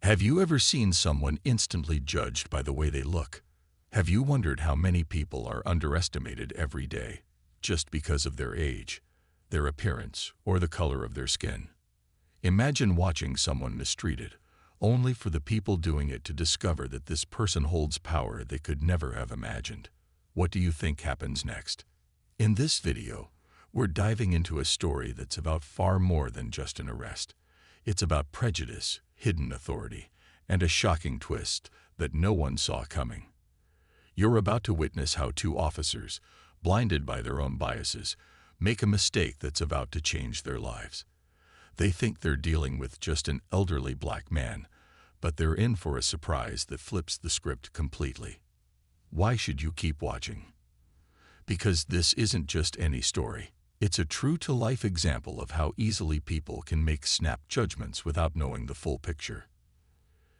Have you ever seen someone instantly judged by the way they look? Have you wondered how many people are underestimated every day just because of their age, their appearance, or the color of their skin? Imagine watching someone mistreated, only for the people doing it to discover that this person holds power they could never have imagined. What do you think happens next? In this video, we're diving into a story that's about far more than just an arrest. It's about prejudice, hidden authority, and a shocking twist that no one saw coming. You're about to witness how two officers, blinded by their own biases, make a mistake that's about to change their lives. They think they're dealing with just an elderly black man, but they're in for a surprise that flips the script completely. Why should you keep watching? Because this isn't just any story. It's a true-to-life example of how easily people can make snap judgments without knowing the full picture.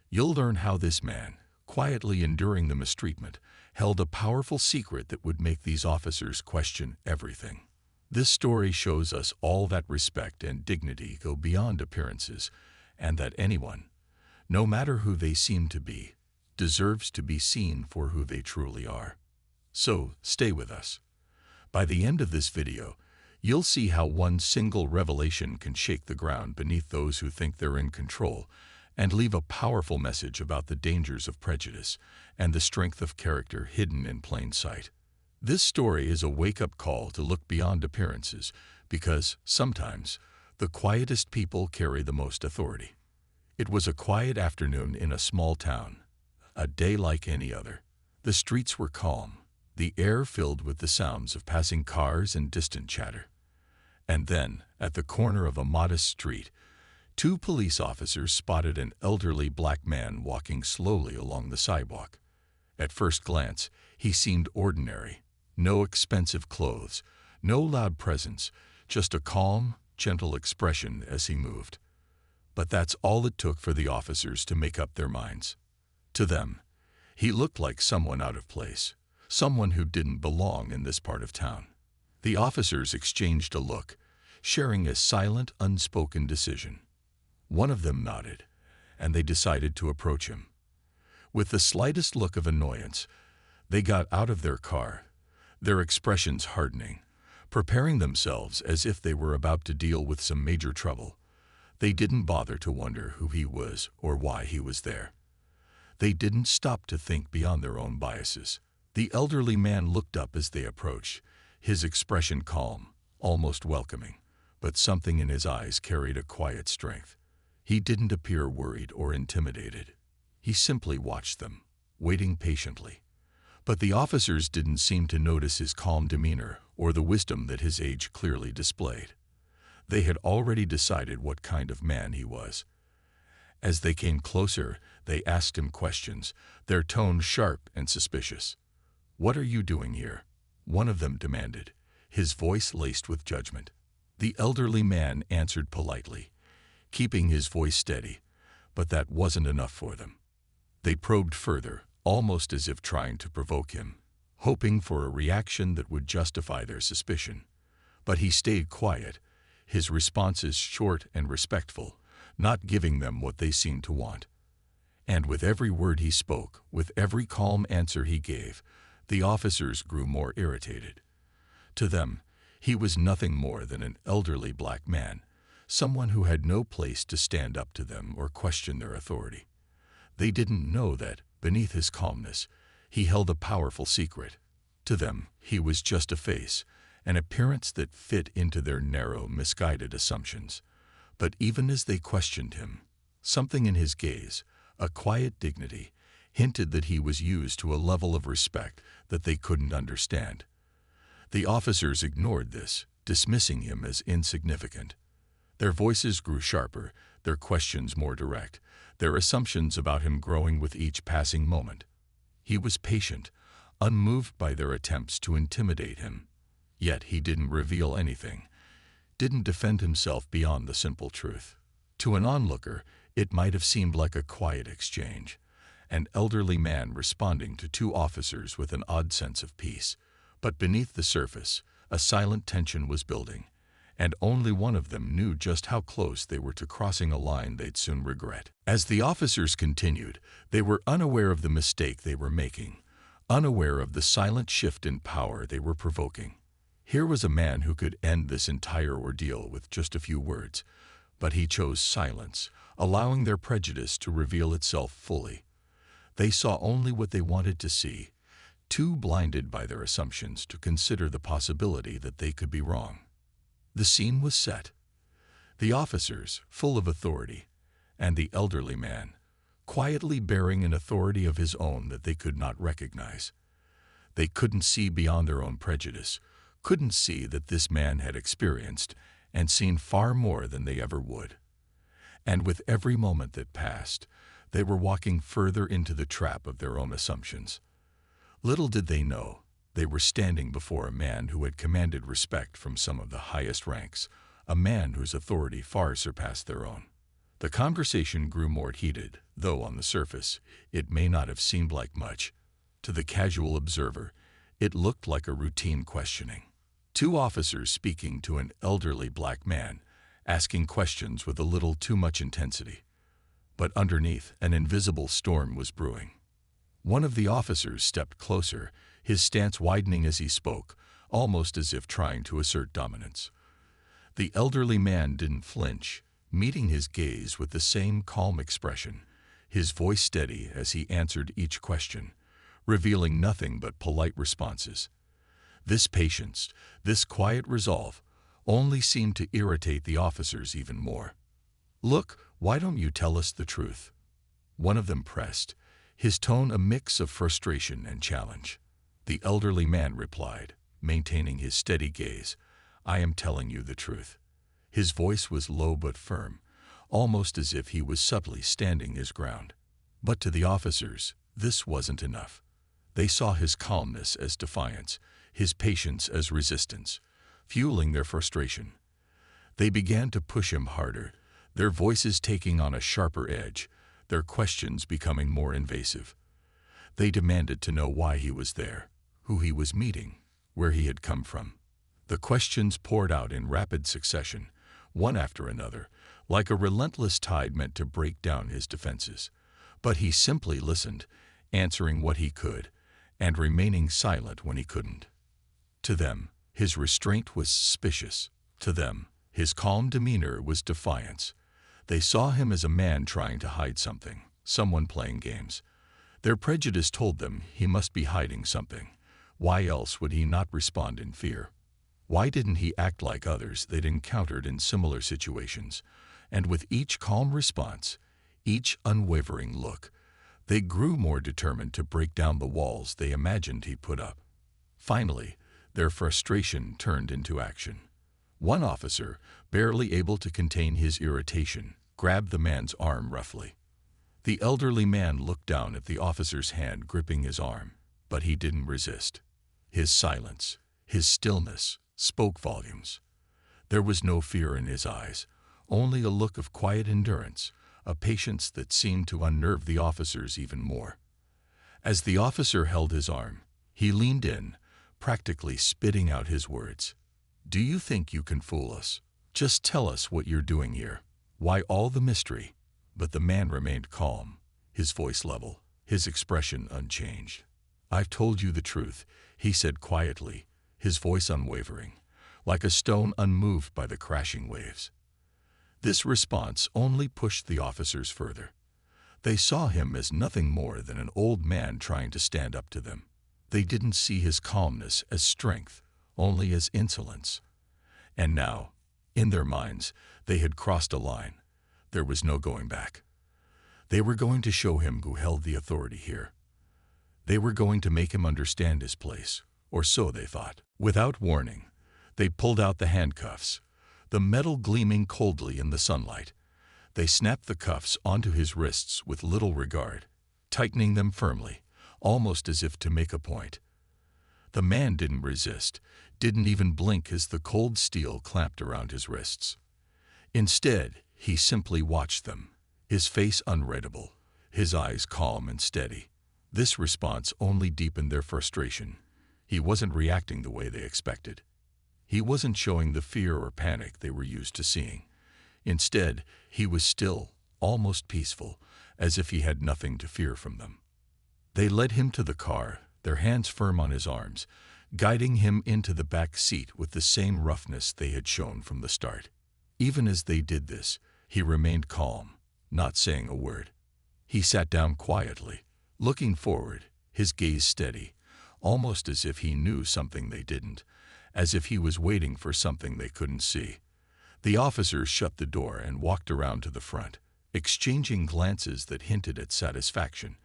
You'll learn how this man, quietly enduring the mistreatment, held a powerful secret that would make these officers question everything. This story shows us all that respect and dignity go beyond appearances, and that anyone, no matter who they seem to be, deserves to be seen for who they truly are. So, stay with us. By the end of this video, you'll see how one single revelation can shake the ground beneath those who think they're in control and leave a powerful message about the dangers of prejudice and the strength of character hidden in plain sight. This story is a wake-up call to look beyond appearances because, sometimes, the quietest people carry the most authority. It was a quiet afternoon in a small town, a day like any other. The streets were calm, the air filled with the sounds of passing cars and distant chatter. And then, at the corner of a modest street, two police officers spotted an elderly black man walking slowly along the sidewalk. At first glance, he seemed ordinary. No expensive clothes, no loud presence, just a calm, gentle expression as he moved. But that's all it took for the officers to make up their minds. To them, he looked like someone out of place, someone who didn't belong in this part of town. The officers exchanged a look, sharing a silent, unspoken decision. One of them nodded, and they decided to approach him. With the slightest look of annoyance, they got out of their car, their expressions hardening, preparing themselves as if they were about to deal with some major trouble. They didn't bother to wonder who he was or why he was there. They didn't stop to think beyond their own biases. The elderly man looked up as they approached, his expression calm, almost welcoming, but something in his eyes carried a quiet strength. He didn't appear worried or intimidated. He simply watched them, waiting patiently. But the officers didn't seem to notice his calm demeanor or the wisdom that his age clearly displayed. They had already decided what kind of man he was. As they came closer, they asked him questions, their tone sharp and suspicious. "What are you doing here?" one of them demanded, his voice laced with judgment. The elderly man answered politely, keeping his voice steady, but that wasn't enough for them. They probed further, almost as if trying to provoke him, hoping for a reaction that would justify their suspicion. But he stayed quiet, his responses short and respectful, not giving them what they seemed to want. And with every word he spoke, with every calm answer he gave, the officers grew more irritated. To them, he was nothing more than an elderly black man, someone who had no place to stand up to them or question their authority. They didn't know that, beneath his calmness, he held a powerful secret. To them, he was just a face, an appearance that fit into their narrow, misguided assumptions. But even as they questioned him, something in his gaze, a quiet dignity, hinted that he was used to a level of respect that they couldn't understand. The officers ignored this, dismissing him as insignificant. Their voices grew sharper, their questions more direct, their assumptions about him growing with each passing moment. He was patient, unmoved by their attempts to intimidate him. Yet he didn't reveal anything, didn't defend himself beyond the simple truth. To an onlooker, it might have seemed like a quiet exchange, an elderly man responding to two officers with an odd sense of peace. But beneath the surface, a silent tension was building, and only one of them knew just how close they were to crossing a line they'd soon regret. As the officers continued, they were unaware of the mistake they were making, unaware of the silent shift in power they were provoking. Here was a man who could end this entire ordeal with just a few words, but he chose silence, allowing their prejudice to reveal itself fully. They saw only what they wanted to see, too blinded by their assumptions to consider the possibility that they could be wrong. The scene was set. The officers, full of authority, and the elderly man, quietly bearing an authority of his own that they could not recognize. They couldn't see beyond their own prejudice, couldn't see that this man had experienced and seen far more than they ever would. And with every moment that passed, they were walking further into the trap of their own assumptions. Little did they know, they were standing before a man who had commanded respect from some of the highest ranks, a man whose authority far surpassed their own. The conversation grew more heated, though on the surface it may not have seemed like much. To the casual observer, it looked like a routine questioning. Two officers speaking to an elderly black man, asking questions with a little too much intensity. But underneath, an invisible storm was brewing. One of the officers stepped closer, his stance widening as he spoke, almost as if trying to assert dominance. The elderly man didn't flinch, meeting his gaze with the same calm expression, his voice steady as he answered each question, revealing nothing but polite responses. This patience, this quiet resolve, only seemed to irritate the officers even more. "Look, why don't you tell us the truth?" One of them pressed, his tone a mix of frustration and challenge. The elderly man replied, maintaining his steady gaze, "I am telling you the truth." His voice was low but firm, almost as if he was subtly standing his ground. But to the officers, this wasn't enough. They saw his calmness as defiance, his patience as resistance, fueling their frustration. They began to push him harder, their voices taking on a sharper edge, their questions becoming more invasive. They demanded to know why he was there, who he was meeting, where he had come from. The questions poured out in rapid succession, one after another, like a relentless tide meant to break down his defenses. But he simply listened, answering what he could, and remaining silent when he couldn't. To them, his restraint was suspicious. To them, his calm demeanor was defiance. They saw him as a man trying to hide something, someone playing games. Their prejudice told them he must be hiding something. Why else would he not respond in fear? Why didn't he act like others they'd encountered in similar situations? And with each calm response, each unwavering look, they grew more determined to break down the walls they imagined he put up. Finally, their frustration turned into action. One officer, barely able to contain his irritation, grabbed the man's arm roughly. The elderly man looked down at the officer's hand gripping his arm, but he didn't resist. His silence, his stillness, spoke volumes. There was no fear in his eyes, only a look of quiet endurance, a patience that seemed to unnerve the officers even more. As the officer held his arm, he leaned in, practically spitting out his words. "Do you think you can fool us? Just tell us what you're doing here. Why all the mystery?" But the man remained calm, his voice level, his expression unchanged. "I've told you the truth," he said quietly, his voice unwavering, like a stone unmoved by the crashing waves. This response only pushed the officers further. They saw him as nothing more than an old man trying to stand up to them. They didn't see his calmness as strength, only as insolence. And now, in their minds, they had crossed a line. There was no going back. They were going to show him who held the authority here. They were going to make him understand his place, or so they thought. Without warning, they pulled out the handcuffs, the metal gleaming coldly in the sunlight. They snapped the cuffs onto his wrists with little regard, tightening them firmly, almost as if to make a point. The man didn't resist, didn't even blink as the cold steel clamped around his wrists. Instead, he simply watched them, his face unreadable, his eyes calm and steady. This response only deepened their frustration. He wasn't reacting the way they expected. He wasn't showing the fear or panic they were used to seeing. Instead, he was still, almost peaceful, as if he had nothing to fear from them. They led him to the car, their hands firm on his arms, guiding him into the back seat with the same roughness they had shown from the start. Even as they did this, he remained calm, not saying a word. He sat down quietly, looking forward, his gaze steady, almost as if he knew something they didn't, as if he was waiting for something they couldn't see. The officers shut the door and walked around to the front, exchanging glances that hinted at satisfaction,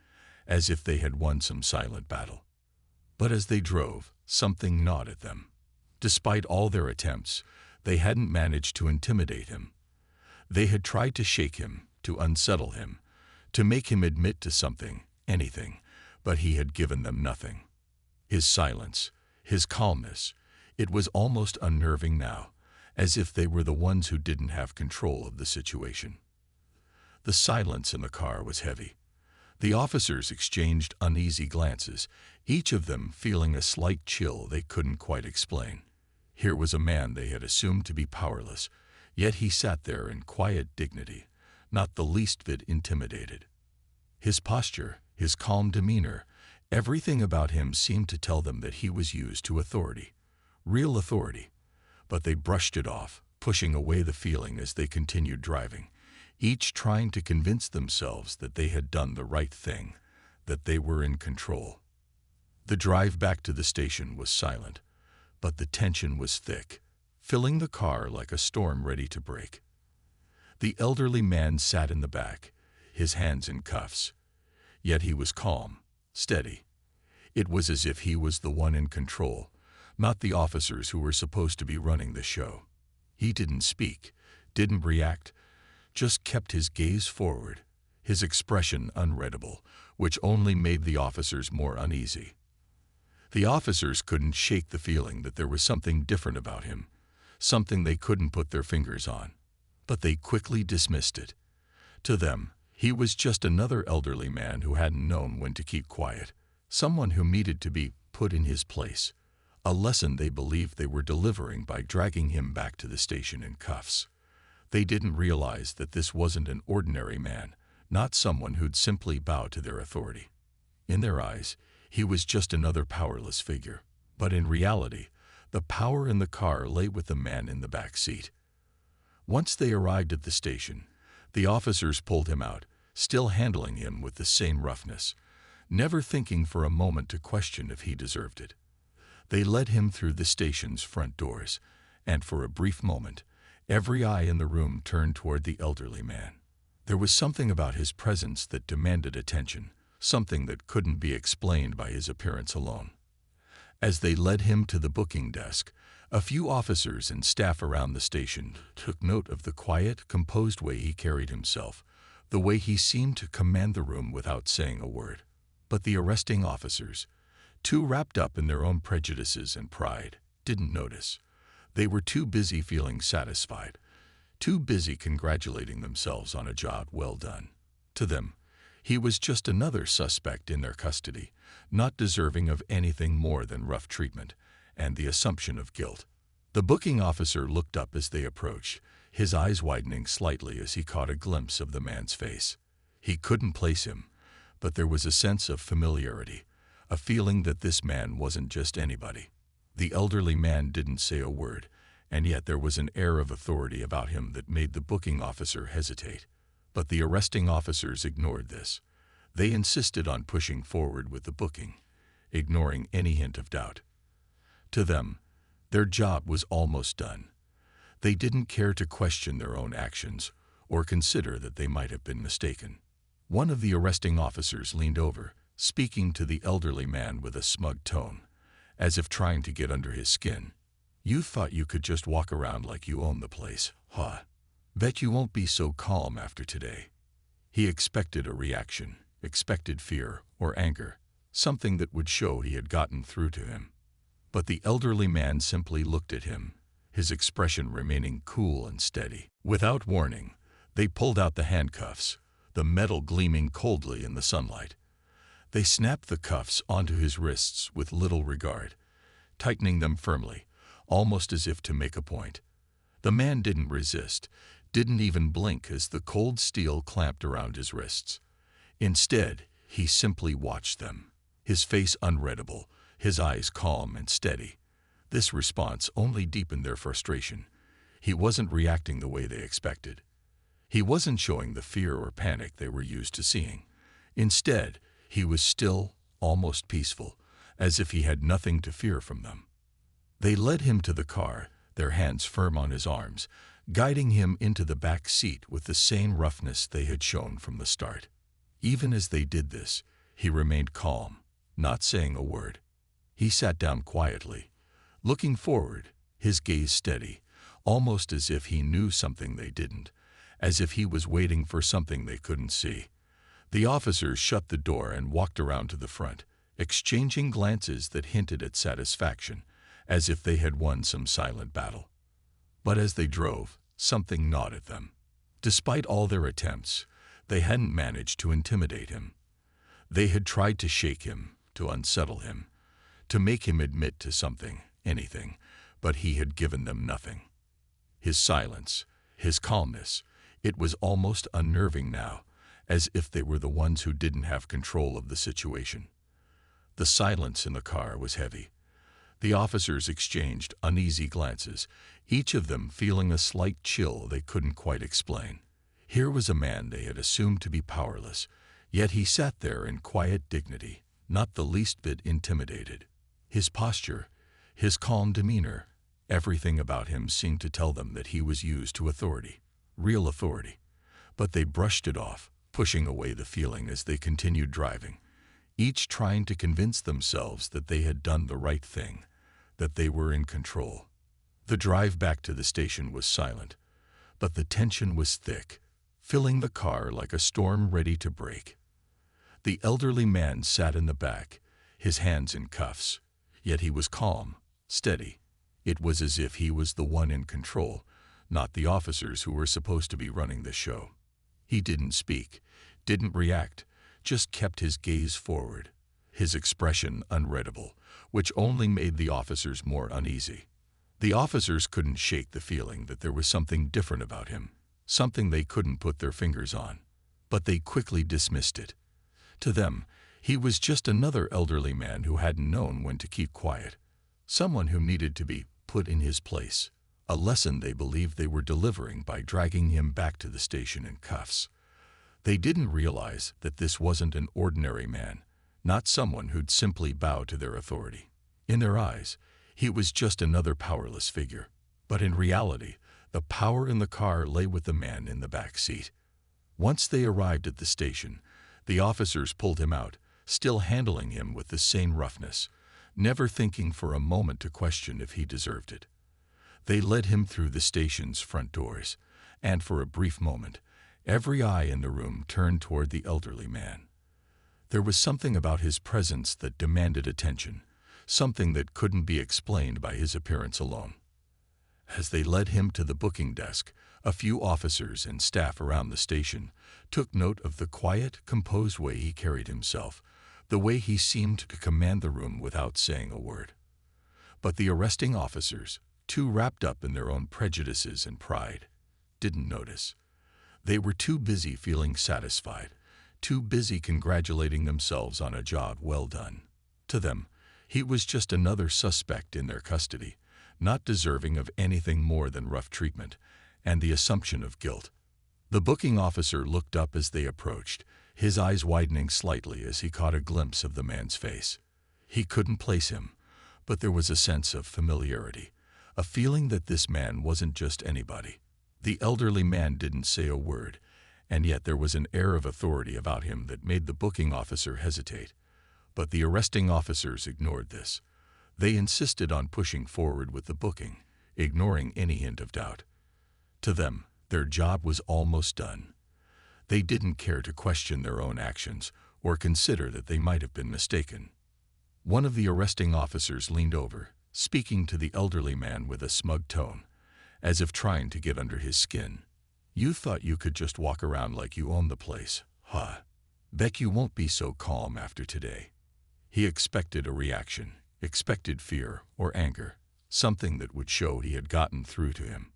as if they had won some silent battle. But as they drove, something gnawed at them. Despite all their attempts, they hadn't managed to intimidate him. They had tried to shake him, to unsettle him, to make him admit to something, anything, but he had given them nothing. His silence, his calmness, it was almost unnerving now, as if they were the ones who didn't have control of the situation. The silence in the car was heavy. The officers exchanged uneasy glances, each of them feeling a slight chill they couldn't quite explain. Here was a man they had assumed to be powerless, yet he sat there in quiet dignity, not the least bit intimidated. His posture, his calm demeanor, everything about him seemed to tell them that he was used to authority, real authority. But they brushed it off, pushing away the feeling as they continued driving, each trying to convince themselves that they had done the right thing, that they were in control. The drive back to the station was silent, but the tension was thick, filling the car like a storm ready to break. The elderly man sat in the back, his hands in cuffs. Yet he was calm, steady. It was as if he was the one in control, not the officers who were supposed to be running the show. He didn't speak, didn't react, just kept his gaze forward, his expression unreadable, which only made the officers more uneasy. The officers couldn't shake the feeling that there was something different about him, something they couldn't put their fingers on. But they quickly dismissed it. To them, he was just another elderly man who hadn't known when to keep quiet, someone who needed to be put in his place, a lesson they believed they were delivering by dragging him back to the station in cuffs. They didn't realize that this wasn't an ordinary man, not someone who'd simply bow to their authority. In their eyes, he was just another powerless figure. But in reality, the power in the car lay with the man in the back seat. Once they arrived at the station, the officers pulled him out, still handling him with the same roughness, never thinking for a moment to question if he deserved it. They led him through the station's front doors, and for a brief moment, every eye in the room turned toward the elderly man. There was something about his presence that demanded attention, something that couldn't be explained by his appearance alone. As they led him to the booking desk, a few officers and staff around the station took note of the quiet, composed way he carried himself, the way he seemed to command the room without saying a word. But the arresting officers, too wrapped up in their own prejudices and pride, didn't notice. They were too busy feeling satisfied, too busy congratulating themselves on a job well done. To them, he was just another suspect in their custody, not deserving of anything more than rough treatment and the assumption of guilt. The booking officer looked up as they approached, his eyes widening slightly as he caught a glimpse of the man's face. He couldn't place him, but there was a sense of familiarity, a feeling that this man wasn't just anybody. The elderly man didn't say a word, and yet there was an air of authority about him that made the booking officer hesitate. But the arresting officers ignored this. They insisted on pushing forward with the booking, ignoring any hint of doubt. To them, their job was almost done. They didn't care to question their own actions or consider that they might have been mistaken. One of the arresting officers leaned over, speaking to the elderly man with a smug tone, as if trying to get under his skin. "You thought you could just walk around like you owned the place, huh? Bet you won't be so calm after today." He expected a reaction, expected fear or anger, something that would show he had gotten through to him. But the elderly man simply looked at him, his expression remaining cool and steady. Without warning, they pulled out the handcuffs, the metal gleaming coldly in the sunlight. They snapped the cuffs onto his wrists with little regard, tightening them firmly, almost as if to make a point. The man didn't resist, didn't even blink as the cold steel clamped around his wrists. Instead, he simply watched them, his face unreadable, his eyes calm and steady. This response only deepened their frustration. He wasn't reacting the way they expected. He wasn't showing the fear or panic they were used to seeing. Instead, he was still, almost peaceful, as if he had nothing to fear from them. They led him to the car, their hands firm on his arms, guiding him into the back seat with the same roughness they had shown from the start. Even as they did this, he remained calm, not saying a word. He sat down quietly, looking forward, his gaze steady, almost as if he knew something they didn't, as if he was waiting for something they couldn't see. The officers shut the door and walked around to the front, exchanging glances that hinted at satisfaction, as if they had won some silent battle. But as they drove, something gnawed at them. Despite all their attempts, they hadn't managed to intimidate him. They had tried to shake him, to unsettle him, to make him admit to something, anything, but he had given them nothing. His silence, his calmness, it was almost unnerving now, as if they were the ones who didn't have control of the situation. The silence in the car was heavy. The officers exchanged uneasy glances, each of them feeling a slight chill they couldn't quite explain. Here was a man they had assumed to be powerless, yet he sat there in quiet dignity, not the least bit intimidated. His posture, his calm demeanor, everything about him seemed to tell them that he was used to authority, real authority. But they brushed it off, pushing away the feeling as they continued driving, each trying to convince themselves that they had done the right thing, that they were in control. The drive back to the station was silent, but the tension was thick, filling the car like a storm ready to break. The elderly man sat in the back, his hands in cuffs, yet he was calm, steady. It was as if he was the one in control, not the officers who were supposed to be running the show. He didn't speak, didn't react, just kept his gaze forward, his expression unreadable, which only made the officers more uneasy. The officers couldn't shake the feeling that there was something different about him, something they couldn't put their fingers on, but they quickly dismissed it. To them, he was just another elderly man who hadn't known when to keep quiet, someone who needed to be put in his place, a lesson they believed they were delivering by dragging him back to the station in cuffs. They didn't realize that this wasn't an ordinary man, not someone who'd simply bow to their authority. In their eyes, he was just another powerless figure. But in reality, the power in the car lay with the man in the back seat. Once they arrived at the station, the officers pulled him out, still handling him with the same roughness, never thinking for a moment to question if he deserved it. They led him through the station's front doors, and for a brief moment, every eye in the room turned toward the elderly man. There was something about his presence that demanded attention, something that couldn't be explained by his appearance alone. As they led him to the booking desk, a few officers and staff around the station took note of the quiet, composed way he carried himself, the way he seemed to command the room without saying a word. But the arresting officers, too wrapped up in their own prejudices and pride, didn't notice. They were too busy feeling satisfied, too busy congratulating themselves on a job well done. To them, he was just another suspect in their custody, not deserving of anything more than rough treatment and the assumption of guilt. The booking officer looked up as they approached, his eyes widening slightly as he caught a glimpse of the man's face. He couldn't place him, but there was a sense of familiarity, a feeling that this man wasn't just anybody. The elderly man didn't say a word, and yet there was an air of authority about him that made the booking officer hesitate. But the arresting officers ignored this. They insisted on pushing forward with the booking, ignoring any hint of doubt. To them, their job was almost done. They didn't care to question their own actions or consider that they might have been mistaken. One of the arresting officers leaned over, speaking to the elderly man with a smug tone, as if trying to get under his skin. "You thought you could just walk around like you owned the place, huh? Bet you won't be so calm after today." He expected a reaction, expected fear or anger, something that would show he had gotten through to him.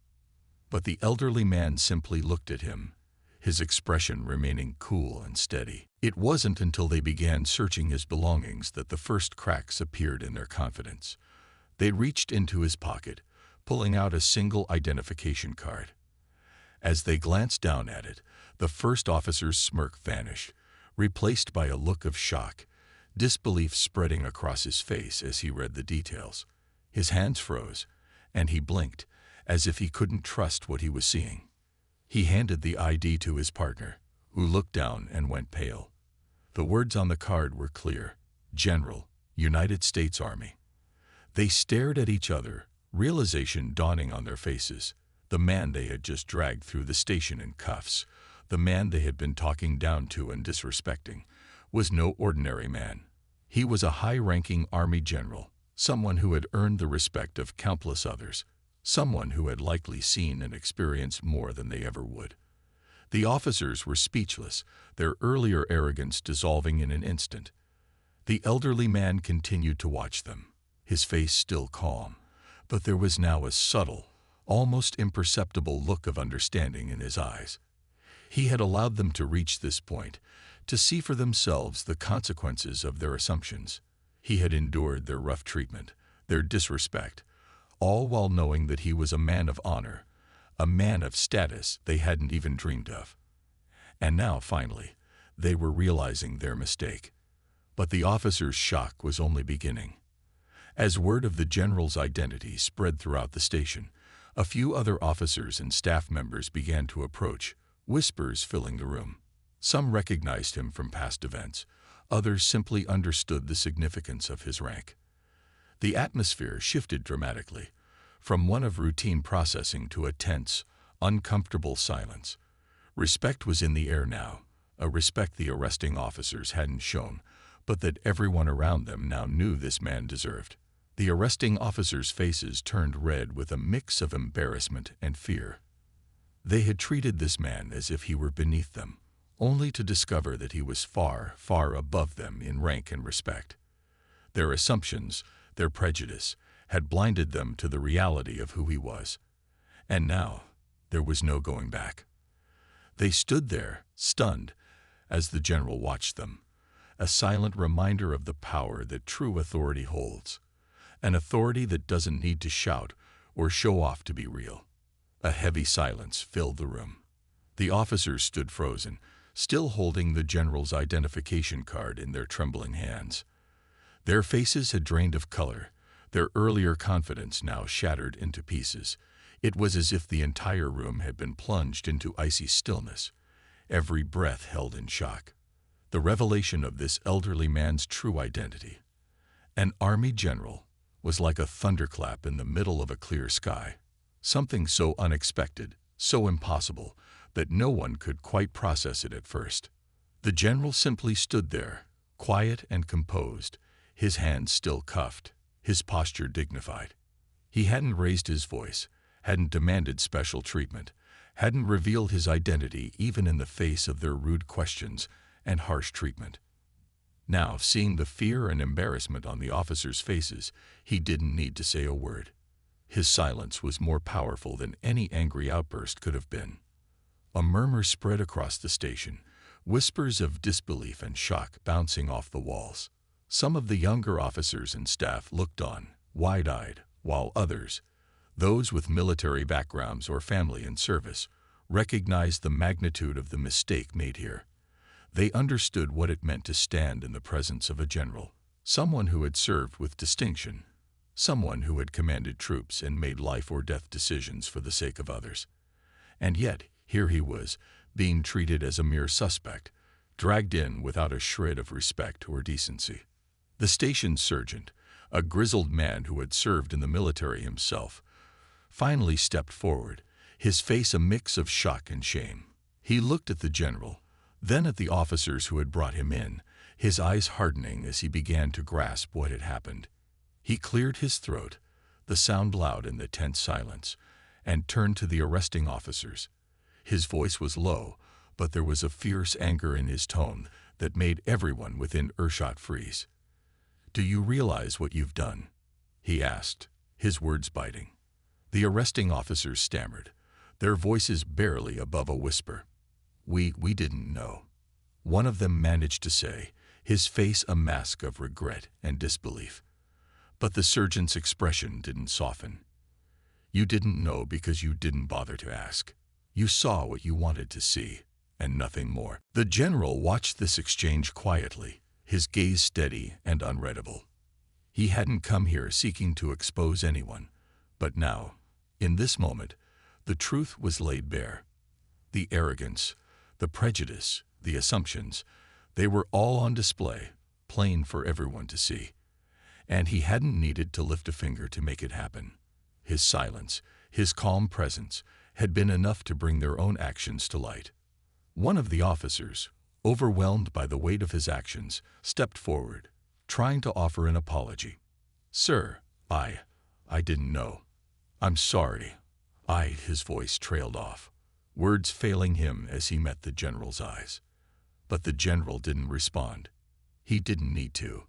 But the elderly man simply looked at him, his expression remaining cool and steady. It wasn't until they began searching his belongings that the first cracks appeared in their confidence. They reached into his pocket, pulling out a single identification card. As they glanced down at it, the first officer's smirk vanished, replaced by a look of shock, disbelief spreading across his face as he read the details. His hands froze, and he blinked, as if he couldn't trust what he was seeing. He handed the ID to his partner, who looked down and went pale. The words on the card were clear: General, United States Army. They stared at each other, realization dawning on their faces. The man they had just dragged through the station in cuffs, the man they had been talking down to and disrespecting, was no ordinary man. He was a high-ranking Army general, someone who had earned the respect of countless others, someone who had likely seen and experienced more than they ever would. The officers were speechless, their earlier arrogance dissolving in an instant. The elderly man continued to watch them, his face still calm, but there was now a subtle, almost imperceptible look of understanding in his eyes. He had allowed them to reach this point, to see for themselves the consequences of their assumptions. He had endured their rough treatment, their disrespect, all while knowing that he was a man of honor, a man of status they hadn't even dreamed of. And now, finally, they were realizing their mistake. But the officer's shock was only beginning. As word of the general's identity spread throughout the station, a few other officers and staff members began to approach, whispers filling the room. Some recognized him from past events, others simply understood the significance of his rank. The atmosphere shifted dramatically, from one of routine processing to a tense, uncomfortable silence. Respect was in the air now, a respect the arresting officers hadn't shown, but that everyone around them now knew this man deserved. The arresting officers' faces turned red with a mix of embarrassment and fear. They had treated this man as if he were beneath them, only to discover that he was far, far above them in rank and respect. Their assumptions, their prejudice, had blinded them to the reality of who he was. And now, there was no going back. They stood there, stunned, as the general watched them, a silent reminder of the power that true authority holds, an authority that doesn't need to shout or show off to be real. A heavy silence filled the room. The officers stood frozen, still holding the general's identification card in their trembling hands. Their faces had drained of color, their earlier confidence now shattered into pieces. It was as if the entire room had been plunged into icy stillness, every breath held in shock. The revelation of this elderly man's true identity, an Army general, was like a thunderclap in the middle of a clear sky, something so unexpected, so impossible, that no one could quite process it at first. The general simply stood there, quiet and composed, his hands still cuffed, his posture dignified. He hadn't raised his voice, hadn't demanded special treatment, hadn't revealed his identity even in the face of their rude questions and harsh treatment. Now, seeing the fear and embarrassment on the officers' faces, he didn't need to say a word. His silence was more powerful than any angry outburst could have been. A murmur spread across the station, whispers of disbelief and shock bouncing off the walls. Some of the younger officers and staff looked on, wide-eyed, while others, those with military backgrounds or family in service, recognized the magnitude of the mistake made here. They understood what it meant to stand in the presence of a general, someone who had served with distinction, someone who had commanded troops and made life-or-death decisions for the sake of others. And yet, here he was, being treated as a mere suspect, dragged in without a shred of respect or decency. The station sergeant, a grizzled man who had served in the military himself, finally stepped forward, his face a mix of shock and shame. He looked at the general, then at the officers who had brought him in, his eyes hardening as he began to grasp what had happened. He cleared his throat, the sound loud in the tense silence, and turned to the arresting officers. His voice was low, but there was a fierce anger in his tone that made everyone within earshot freeze. "Do you realize what you've done?" he asked, his words biting. The arresting officers stammered, their voices barely above a whisper. We didn't know." One of them managed to say, his face a mask of regret and disbelief. But the sergeant's expression didn't soften. "You didn't know because you didn't bother to ask. You saw what you wanted to see, and nothing more." The general watched this exchange quietly, his gaze steady and unreadable. He hadn't come here seeking to expose anyone, but now, in this moment, the truth was laid bare. The arrogance, the prejudice, the assumptions, they were all on display, plain for everyone to see. And he hadn't needed to lift a finger to make it happen. His silence, his calm presence, had been enough to bring their own actions to light. One of the officers, overwhelmed by the weight of his actions, stepped forward, trying to offer an apology. "Sir, I didn't know. I'm sorry. His voice trailed off, words failing him as he met the general's eyes. But the general didn't respond. He didn't need to.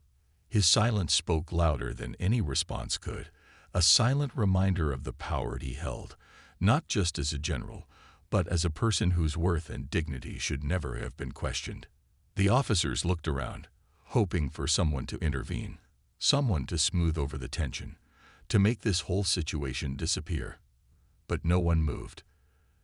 His silence spoke louder than any response could, a silent reminder of the power he held, not just as a general, but as a person whose worth and dignity should never have been questioned. The officers looked around, hoping for someone to intervene, someone to smooth over the tension, to make this whole situation disappear. But no one moved.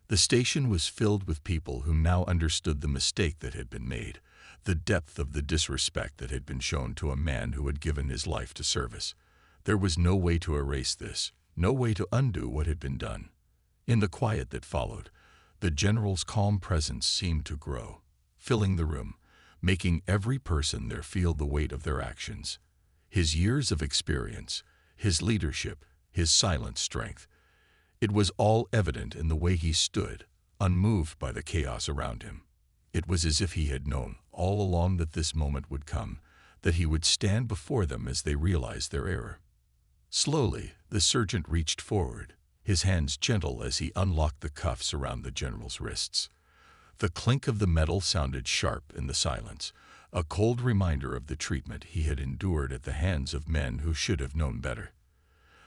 The station was filled with people who now understood the mistake that had been made, the depth of the disrespect that had been shown to a man who had given his life to service. There was no way to erase this, no way to undo what had been done. In the quiet that followed, the general's calm presence seemed to grow, filling the room, making every person there feel the weight of their actions. His years of experience, his leadership, his silent strength. It was all evident in the way he stood, unmoved by the chaos around him. It was as if he had known all along that this moment would come, that he would stand before them as they realized their error. Slowly, the sergeant reached forward, his hands gentle as he unlocked the cuffs around the general's wrists. The clink of the metal sounded sharp in the silence, a cold reminder of the treatment he had endured at the hands of men who should have known better.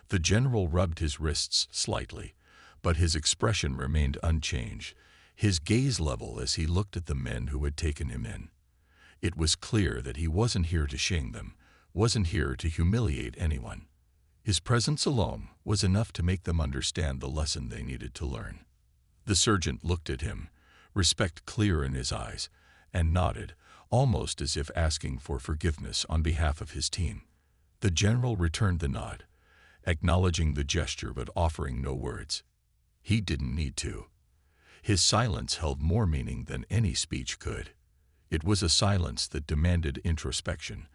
The general rubbed his wrists slightly, but his expression remained unchanged, his gaze level as he looked at the men who had taken him in. It was clear that he wasn't here to shame them, wasn't here to humiliate anyone. His presence alone was enough to make them understand the lesson they needed to learn. The sergeant looked at him, respect clear in his eyes, and nodded, almost as if asking for forgiveness on behalf of his team. The general returned the nod, acknowledging the gesture but offering no words. He didn't need to. His silence held more meaning than any speech could. It was a silence that demanded introspection,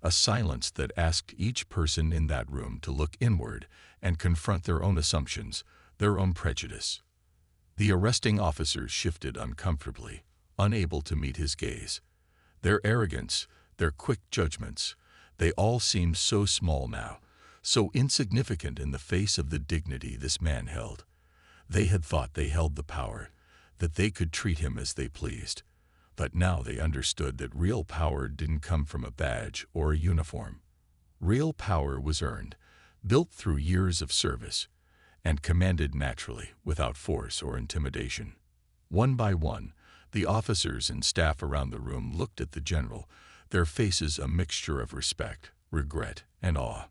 a silence that asked each person in that room to look inward and confront their own assumptions, their own prejudice. The arresting officers shifted uncomfortably, unable to meet his gaze. Their arrogance, their quick judgments, they all seemed so small now, so insignificant in the face of the dignity this man held. They had thought they held the power, that they could treat him as they pleased. But now they understood that real power didn't come from a badge or a uniform. Real power was earned, built through years of service, and commanded naturally, without force or intimidation. One by one, the officers and staff around the room looked at the general, their faces a mixture of respect, regret, and awe.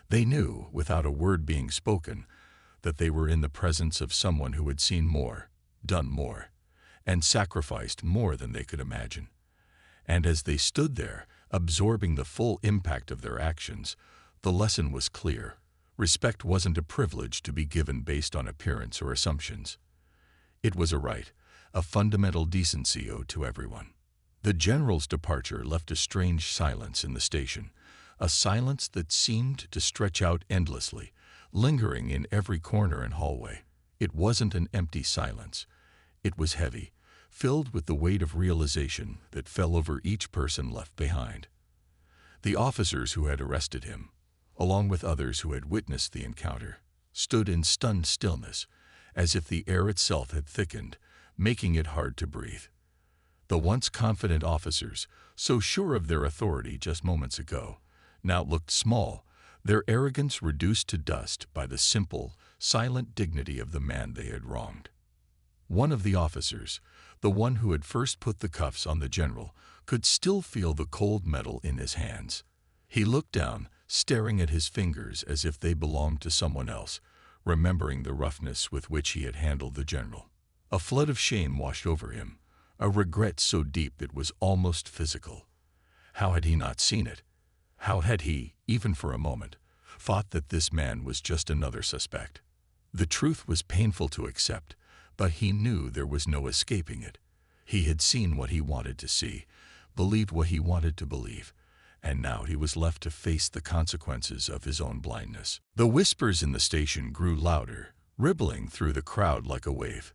They knew, without a word being spoken, that they were in the presence of someone who had seen more, done more, and sacrificed more than they could imagine. And as they stood there, absorbing the full impact of their actions, the lesson was clear. Respect wasn't a privilege to be given based on appearance or assumptions. It was a right, a fundamental decency owed to everyone. The general's departure left a strange silence in the station, a silence that seemed to stretch out endlessly, lingering in every corner and hallway. It wasn't an empty silence. It was heavy, filled with the weight of realization that fell over each person left behind. The officers who had arrested him, along with others who had witnessed the encounter, stood in stunned stillness, as if the air itself had thickened, making it hard to breathe. The once confident officers, so sure of their authority just moments ago, now looked small, their arrogance reduced to dust by the simple, silent dignity of the man they had wronged. One of the officers, the one who had first put the cuffs on the general, could still feel the cold metal in his hands. He looked down, staring at his fingers as if they belonged to someone else, remembering the roughness with which he had handled the general. A flood of shame washed over him, a regret so deep it was almost physical. How had he not seen it? How had he, even for a moment, thought that this man was just another suspect? The truth was painful to accept, but he knew there was no escaping it. He had seen what he wanted to see, believed what he wanted to believe, and now he was left to face the consequences of his own blindness. The whispers in the station grew louder, rippling through the crowd like a wave.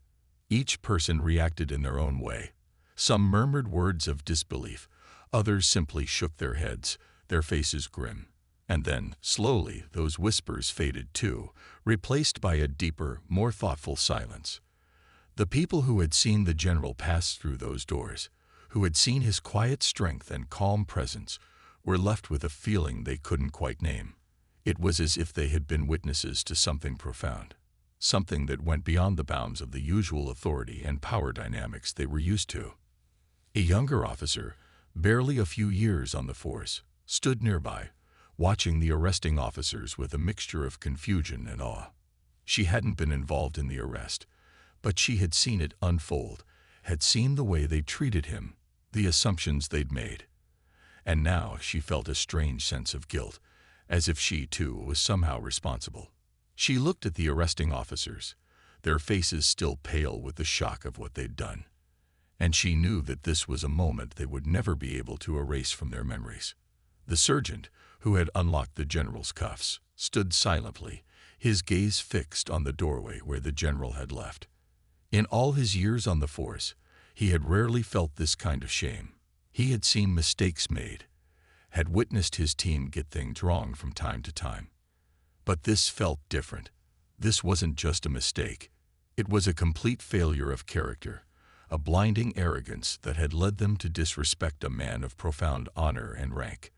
Each person reacted in their own way. Some murmured words of disbelief, others simply shook their heads, their faces grim. And then, slowly, those whispers faded too, replaced by a deeper, more thoughtful silence. The people who had seen the general pass through those doors, who had seen his quiet strength and calm presence, were left with a feeling they couldn't quite name. It was as if they had been witnesses to something profound, something that went beyond the bounds of the usual authority and power dynamics they were used to. A younger officer, barely a few years on the force, stood nearby, watching the arresting officers with a mixture of confusion and awe. She hadn't been involved in the arrest, but she had seen it unfold, had seen the way they treated him, the assumptions they'd made. And now she felt a strange sense of guilt, as if she, too, was somehow responsible. She looked at the arresting officers, their faces still pale with the shock of what they'd done. And she knew that this was a moment they would never be able to erase from their memories. The sergeant, who had unlocked the general's cuffs, stood silently, his gaze fixed on the doorway where the general had left. In all his years on the force, he had rarely felt this kind of shame. He had seen mistakes made, had witnessed his team get things wrong from time to time. But this felt different. This wasn't just a mistake. It was a complete failure of character, a blinding arrogance that had led them to disrespect a man of profound honor and rank.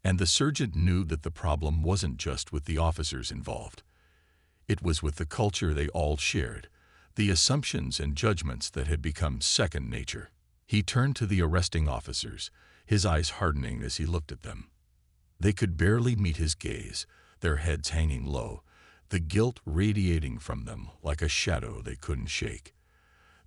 And the sergeant knew that the problem wasn't just with the officers involved. It was with the culture they all shared, the assumptions and judgments that had become second nature. He turned to the arresting officers, his eyes hardening as he looked at them. They could barely meet his gaze, their heads hanging low, the guilt radiating from them like a shadow they couldn't shake.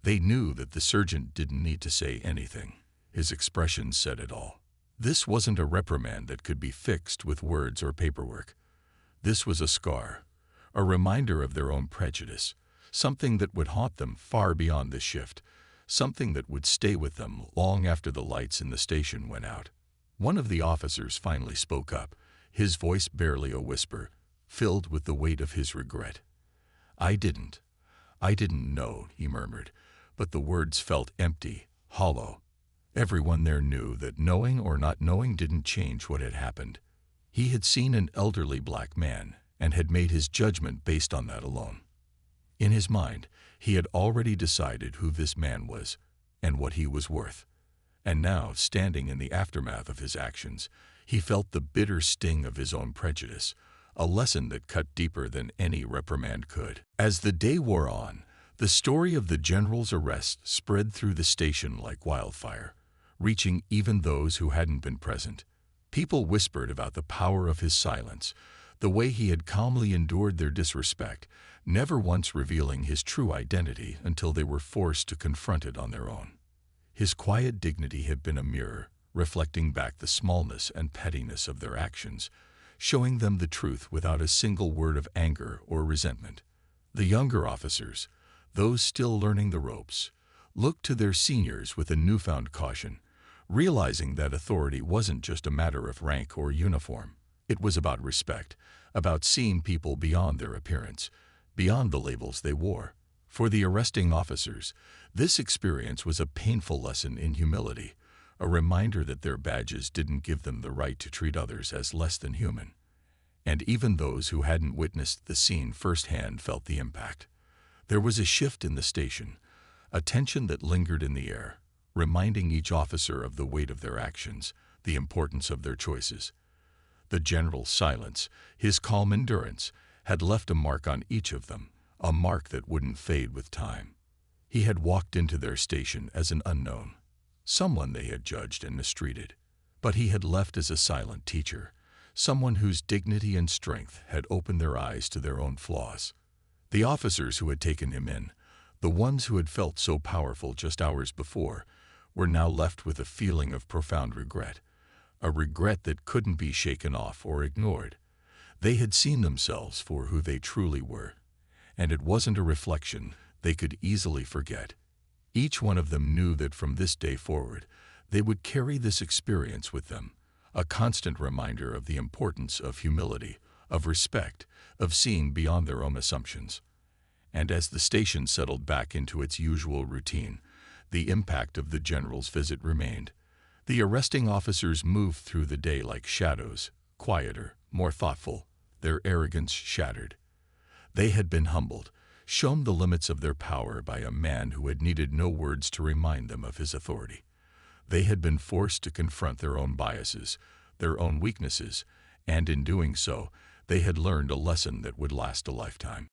They knew that the sergeant didn't need to say anything. His expression said it all. This wasn't a reprimand that could be fixed with words or paperwork. This was a scar, a reminder of their own prejudice, something that would haunt them far beyond this shift, something that would stay with them long after the lights in the station went out. One of the officers finally spoke up, his voice barely a whisper, filled with the weight of his regret. I didn't know," he murmured, but the words felt empty, hollow. Everyone there knew that knowing or not knowing didn't change what had happened. He had seen an elderly black man and had made his judgment based on that alone. In his mind, he had already decided who this man was and what he was worth. And now, standing in the aftermath of his actions, he felt the bitter sting of his own prejudice, a lesson that cut deeper than any reprimand could. As the day wore on, the story of the general's arrest spread through the station like wildfire, reaching even those who hadn't been present. People whispered about the power of his silence, the way he had calmly endured their disrespect, never once revealing his true identity until they were forced to confront it on their own. His quiet dignity had been a mirror, reflecting back the smallness and pettiness of their actions, showing them the truth without a single word of anger or resentment. The younger officers, those still learning the ropes, looked to their seniors with a newfound caution, realizing that authority wasn't just a matter of rank or uniform. It was about respect, about seeing people beyond their appearance, beyond the labels they wore. For the arresting officers, this experience was a painful lesson in humility, a reminder that their badges didn't give them the right to treat others as less than human. And even those who hadn't witnessed the scene firsthand felt the impact. There was a shift in the station, a tension that lingered in the air, reminding each officer of the weight of their actions, the importance of their choices. The general's silence, his calm endurance, had left a mark on each of them, a mark that wouldn't fade with time. He had walked into their station as an unknown, someone they had judged and mistreated. But he had left as a silent teacher, someone whose dignity and strength had opened their eyes to their own flaws. The officers who had taken him in, the ones who had felt so powerful just hours before, were now left with a feeling of profound regret, a regret that couldn't be shaken off or ignored. They had seen themselves for who they truly were, and it wasn't a reflection they could easily forget. Each one of them knew that from this day forward, they would carry this experience with them, a constant reminder of the importance of humility, of respect, of seeing beyond their own assumptions. And as the station settled back into its usual routine, the impact of the general's visit remained. The arresting officers moved through the day like shadows, quieter, more thoughtful, their arrogance shattered. They had been humbled, shown the limits of their power by a man who had needed no words to remind them of his authority. They had been forced to confront their own biases, their own weaknesses, and in doing so, they had learned a lesson that would last a lifetime.